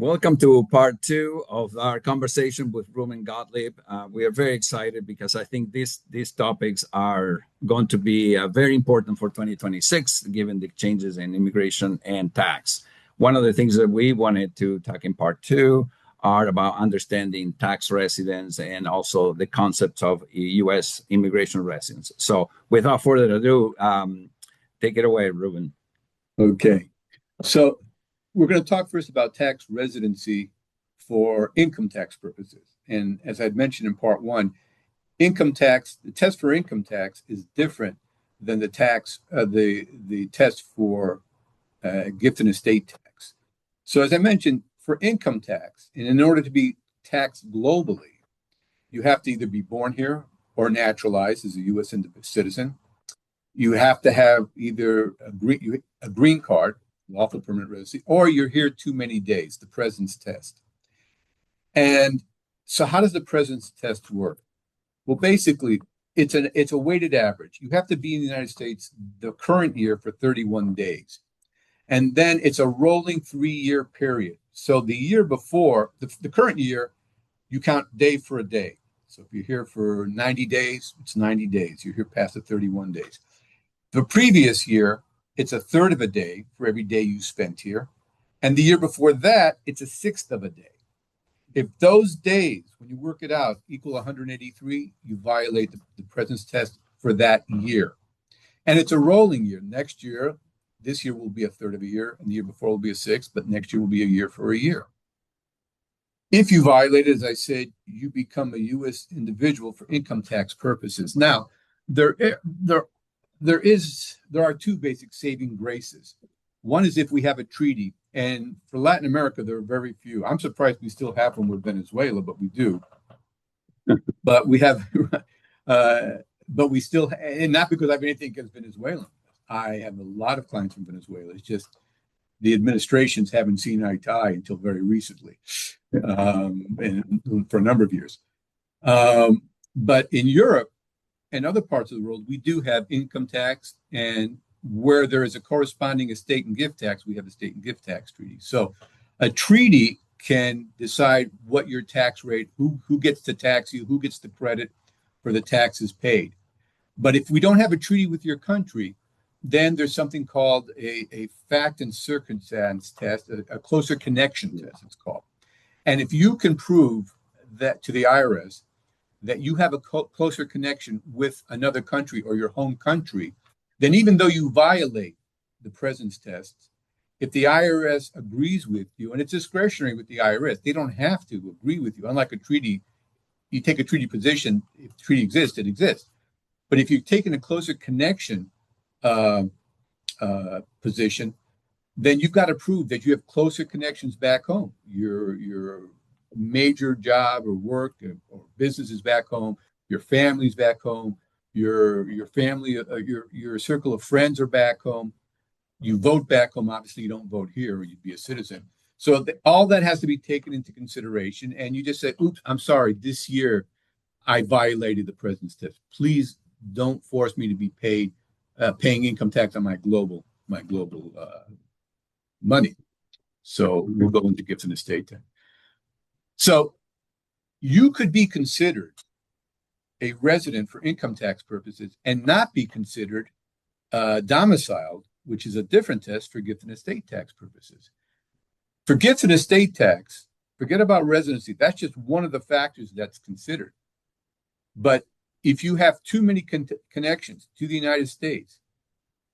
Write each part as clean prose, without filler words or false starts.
Welcome to part two of our conversation with Ruben Gottlieb. We are very excited because I think these topics are going to be very important for 2026, given the changes in immigration and tax. One of the things that we wanted to talk in part two are about understanding tax residence and also the concepts of U.S. immigration residence. So without further ado, take it away, Ruben. Okay. So we're going to talk first about tax residency for income tax purposes. And as I'd mentioned in part one, income tax, the test for income tax is different than the test for gift and estate tax. So as I mentioned, for income tax, and in order to be taxed globally, you have to either be born here or naturalized as a U.S. citizen. You have to have either a green card, lawful permanent residency, or you're here too many days, the presence test. And so how does the presence test work? Well, basically, it's a weighted average. You have to be in the United States the current year for 31 days. And then it's a rolling 3-year period. So the year before, the current year, you count day for a day. So if you're here for 90 days, it's 90 days. You're here past the 31 days. The previous year, it's a third of a day for every day you spent here. And the year before that, it's a sixth of a day. If those days, when you work it out, equal 183, you violate the presence test for that year. And it's a rolling year. Next year, this year will be a third of a year, and the year before will be a sixth, but next year will be a year for a year. If you violate it, as I said, you become a U.S. individual for income tax purposes. Now, there are two basic saving graces. One is if we have a treaty, and for Latin America, there are very few. I'm surprised we still have them with Venezuela, but we do. But we have, but we still, and not because I have anything against Venezuela. I have a lot of clients from Venezuela. It's just the administrations haven't seen eye to eye until very recently, and for a number of years. But in Europe, and other parts of the world, we do have income tax, and where there is a corresponding estate and gift tax, we have estate and gift tax treaty. So a treaty can decide what your tax rate, who gets to tax you, who gets the credit for the taxes paid. But if we don't have a treaty with your country, then there's something called a fact and circumstance test, a closer connection test, it's called. And if you can prove that to the IRS, that you have a closer connection with another country or your home country, then even though you violate the presence tests, if the IRS agrees with you, and it's discretionary with the IRS, they don't have to agree with you. Unlike a treaty, you take a treaty position, if the treaty exists, it exists. But if you've taken a closer connection position, then you've got to prove that you have closer connections back home. Your major job or work or business is back home, your family's back home, your family, your circle of friends are back home, you vote back home. Obviously you don't vote here or you'd be a citizen. So all that has to be taken into consideration, and you just say, oops, I'm sorry, this year I violated the presence test. Please don't force me to be paying income tax on my global money. So we'll go into gift and estate tax. So you could be considered a resident for income tax purposes and not be considered domiciled, which is a different test for gift and estate tax purposes. For gift and estate tax, forget about residency. That's just one of the factors that's considered. But if you have too many connections to the United States,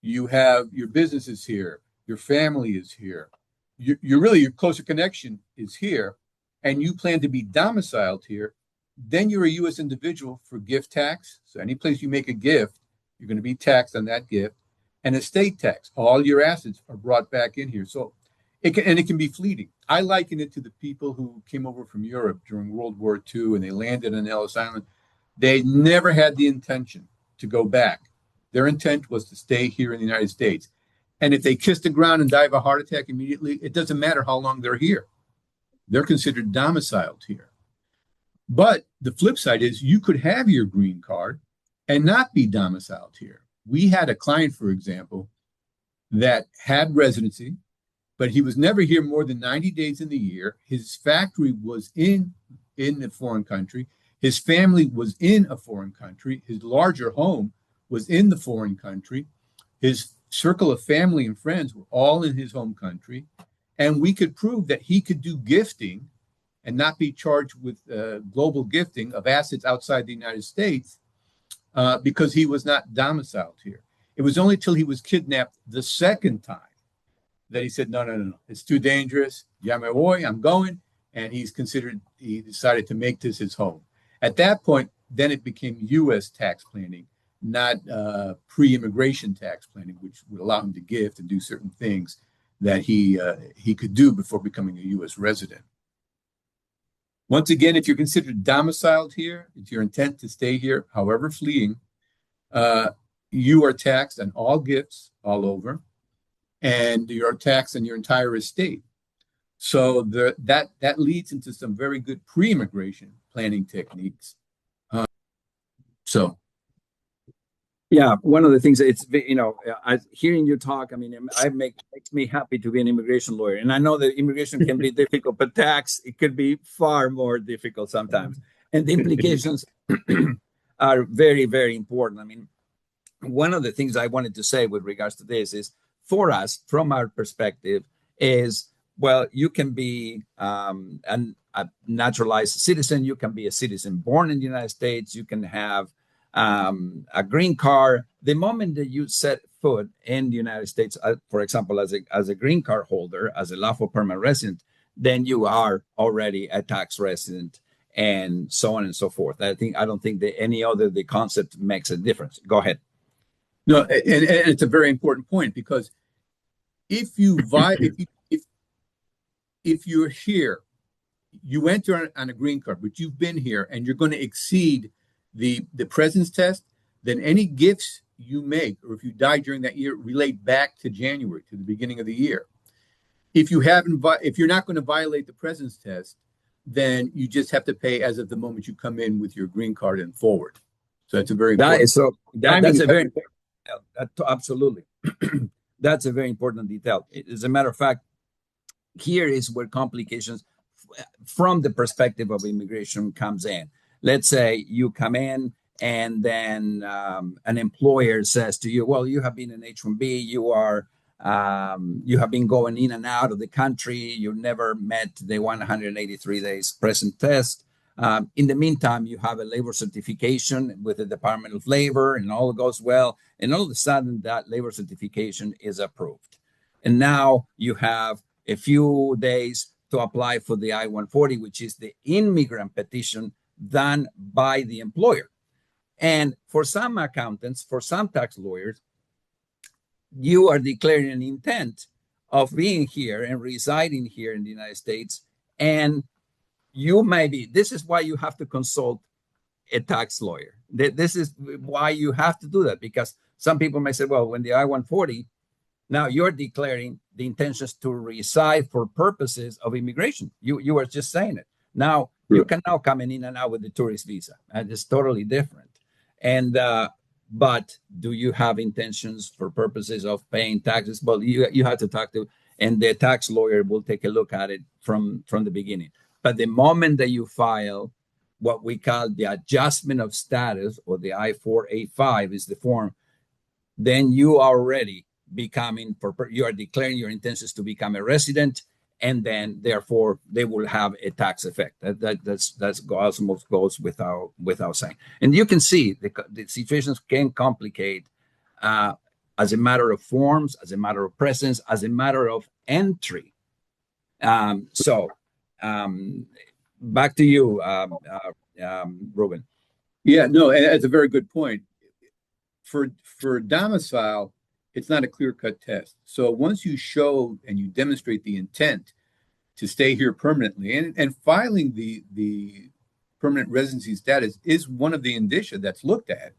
you have your business is here, your family is here, your closer connection is here, and you plan to be domiciled here, then you're a U.S. individual for gift tax. So any place you make a gift, you're going to be taxed on that gift, and estate tax. All your assets are brought back in here. So it can be fleeting. I liken it to the people who came over from Europe during World War II and they landed on Ellis Island. They never had the intention to go back. Their intent was to stay here in the United States. And if they kiss the ground and die of a heart attack immediately, it doesn't matter how long they're here. They're considered domiciled here. But the flip side is you could have your green card and not be domiciled here. We had a client, for example, that had residency, but he was never here more than 90 days in the year. His factory was in a foreign country. His family was in a foreign country. His larger home was in the foreign country. His circle of family and friends were all in his home country. And we could prove that he could do gifting and not be charged with global gifting of assets outside the United States because he was not domiciled here. It was only till he was kidnapped the second time that he said, no, it's too dangerous. Ya me voy, I'm going. And he decided to make this his home. At that point, then it became U.S. tax planning, not pre-immigration tax planning, which would allow him to gift and do certain things that he could do before becoming a U.S. resident. Once again, if you're considered domiciled here, it's your intent to stay here, however fleeing, you are taxed on all gifts all over, and you're taxed on your entire estate. So that leads into some very good pre-immigration planning techniques. Yeah, one of the things it's hearing you talk. I mean, makes me happy to be an immigration lawyer, and I know that immigration can be difficult, but tax it could be far more difficult sometimes, and the implications are very, very important. I mean, one of the things I wanted to say with regards to this is, for us, from our perspective, is well, you can be a naturalized citizen, you can be a citizen born in the United States, you can have a green card. The moment that you set foot in the United States, for example, as a green card holder, as a lawful permanent resident, then you are already a tax resident, and so on and so forth. I don't think that the concept makes a difference. Go ahead. No, and it's a very important point, because if you're here, you enter on a green card, but you've been here and you're going to exceed the presence test, then any gifts you make, or if you die during that year, relate back to January, to the beginning of the year. If you're not going to violate the presence test, then you just have to pay as of the moment you come in with your green card and forward. So that's a very important. That's a very important detail. Absolutely. That's a very important detail. As a matter of fact, here is where complications from the perspective of immigration comes in. Let's say you come in and then an employer says to you, well, you have been in H-1B, you have been going in and out of the country, you never met the 183 days present test. In the meantime, you have a labor certification with the Department of Labor, and all goes well. And all of a sudden, that labor certification is approved. And now you have a few days to apply for the I-140, which is the immigrant petition done by the employer. And for some accountants, for some tax lawyers, you are declaring an intent of being here and residing here in the United States. And this is why you have to consult a tax lawyer. This is why you have to do that, because some people may say, well, when the I-140, now you're declaring the intentions to reside for purposes of immigration. You were just saying it. Now you can now come in and out with the tourist visa, and it's totally different. And but do you have intentions for purposes of paying taxes? Well, you have to talk to, and the tax lawyer will take a look at it from the beginning. But the moment that you file what we call the adjustment of status, or the I-485 is the form, then you are already you are declaring your intentions to become a resident, and then therefore they will have a tax effect. That's almost goes without saying. And you can see the situations can complicate as a matter of forms, as a matter of presence, as a matter of entry. Back to you, Ruben. Yeah, no, that's a very good point. For domicile, it's not a clear-cut test. So once you show and you demonstrate the intent to stay here permanently, and filing the permanent residency status is one of the indicia that's looked at.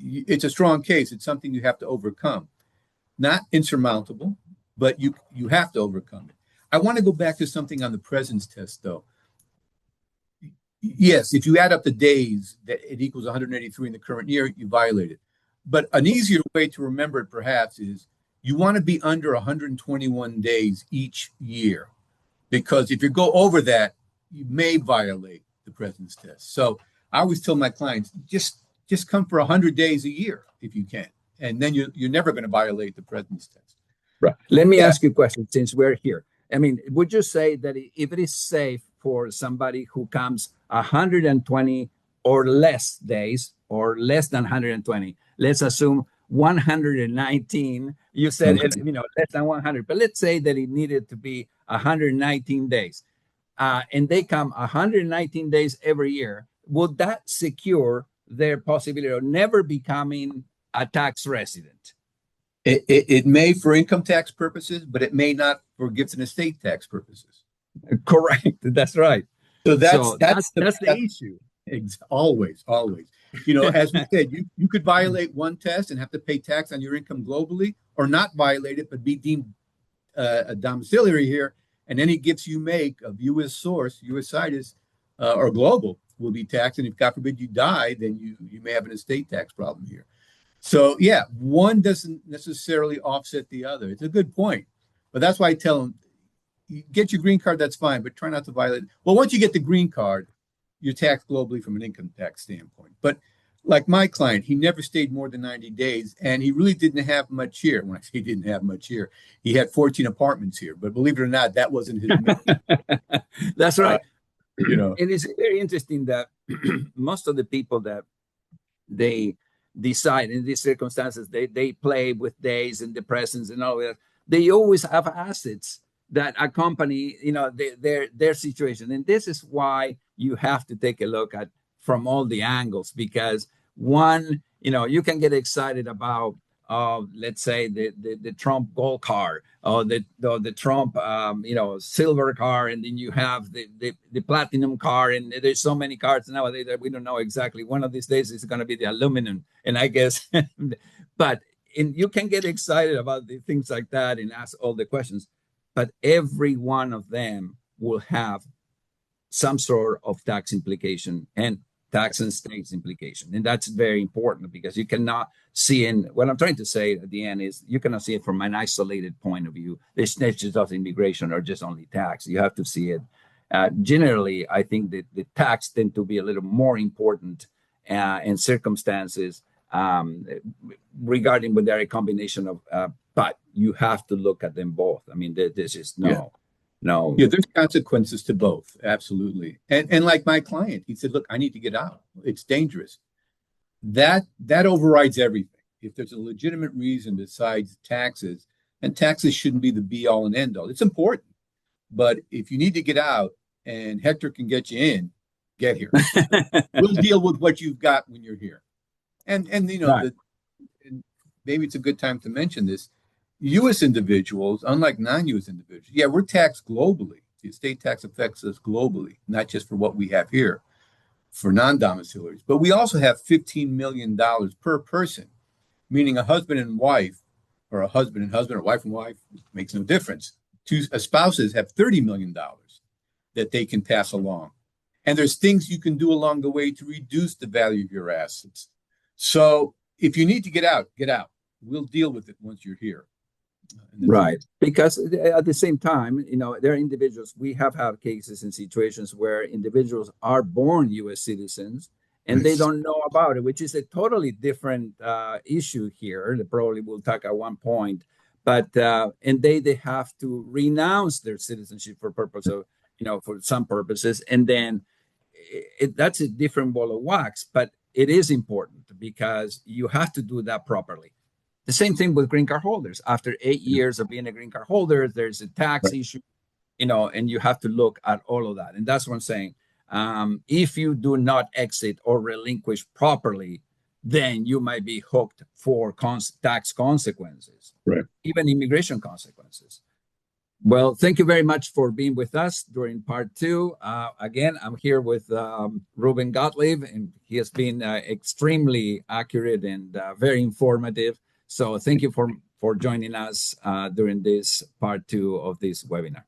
It's a strong case. It's something you have to overcome. Not insurmountable, but you have to overcome it. I want to go back to something on the presence test, though. Yes, if you add up the days, that it equals 183 in the current year, you violate it. But an easier way to remember it, perhaps, is you want to be under 121 days each year, because if you go over that, you may violate the presence test. So I always tell my clients, just come for 100 days a year if you can, and then you're never going to violate the presence test. Right. Let me ask you a question since we're here. I mean, would you say that if it is safe for somebody who comes 120 or less days, or less than 120, let's assume 119, you said, less than 100, but let's say that it needed to be 119 days, and they come 119 days every year, would that secure their possibility of never becoming a tax resident? It may for income tax purposes, but it may not for gifts and estate tax purposes. Correct. That's right. So that's the issue. Always. As we said, you could violate one test and have to pay tax on your income globally, or not violate it, but be deemed a domiciliary here. And any gifts you make of U.S. source, U.S. situs, or global will be taxed. And if, God forbid, you die, then you may have an estate tax problem here. So, yeah, one doesn't necessarily offset the other. It's a good point. But that's why I tell them, you get your green card, that's fine, but try not to violate. Well, once you get the green card, you're taxed globally from an income tax standpoint. But like my client, he never stayed more than 90 days, and he really didn't have much here. When I say he didn't have much here, he had 14 apartments here. But believe it or not, that wasn't his That's right. It is very interesting that most of the people that they decide in these circumstances, they play with days and the presence and all that. They always have assets that accompany, their situation. And this is why you have to take a look at from all the angles, because one, you can get excited about, let's say the Trump gold car, or the Trump, silver car, and then you have the platinum car, and there's so many cars nowadays that we don't know exactly. One of these days it's going to be the aluminum, and I guess, but you can get excited about the things like that and ask all the questions, but every one of them will have some sort of tax implication and tax and states implication. And that's very important, because you cannot see, and what I'm trying to say at the end is, you cannot see it from an isolated point of view. The snitches of immigration are just only tax. You have to see it. Generally, I think that the tax tend to be a little more important in circumstances regarding when they're a combination of, but you have to look at them both. I mean, there's just no. Yeah, there's consequences to both. Absolutely. And like my client, he said, look, I need to get out. It's dangerous. That overrides everything. If there's a legitimate reason besides taxes, and taxes shouldn't be the be all and end all. It's important. But if you need to get out and Hector can get you in, get here. We'll deal with what you've got when you're here. And right. Maybe it's a good time to mention this. U.S. individuals, unlike non-U.S. individuals, we're taxed globally. The estate tax affects us globally, not just for what we have here for non-domiciliaries. But we also have $15 million per person, meaning a husband and wife, or a husband and husband, or wife and wife, makes no difference. Two spouses have $30 million that they can pass along. And there's things you can do along the way to reduce the value of your assets. So if you need to get out, get out. We'll deal with it once you're here. Right. Because at the same time, there are individuals, we have had cases and situations where individuals are born U.S. citizens and they don't know about it, which is a totally different issue here that probably we'll talk at one point. But and they have to renounce their citizenship for purpose of, for some purposes. And then that's a different ball of wax. But it is important because you have to do that properly. The same thing with green card holders. After 8 years of being a green card holder, there's a tax issue, and you have to look at all of that. And that's what I'm saying. If you do not exit or relinquish properly, then you might be hooked for tax consequences, right? Even immigration consequences. Well, thank you very much for being with us during part 2. Again, I'm here with Ruben Gottlieb, and he has been extremely accurate and very informative. So thank you for joining us during this part 2 of this webinar.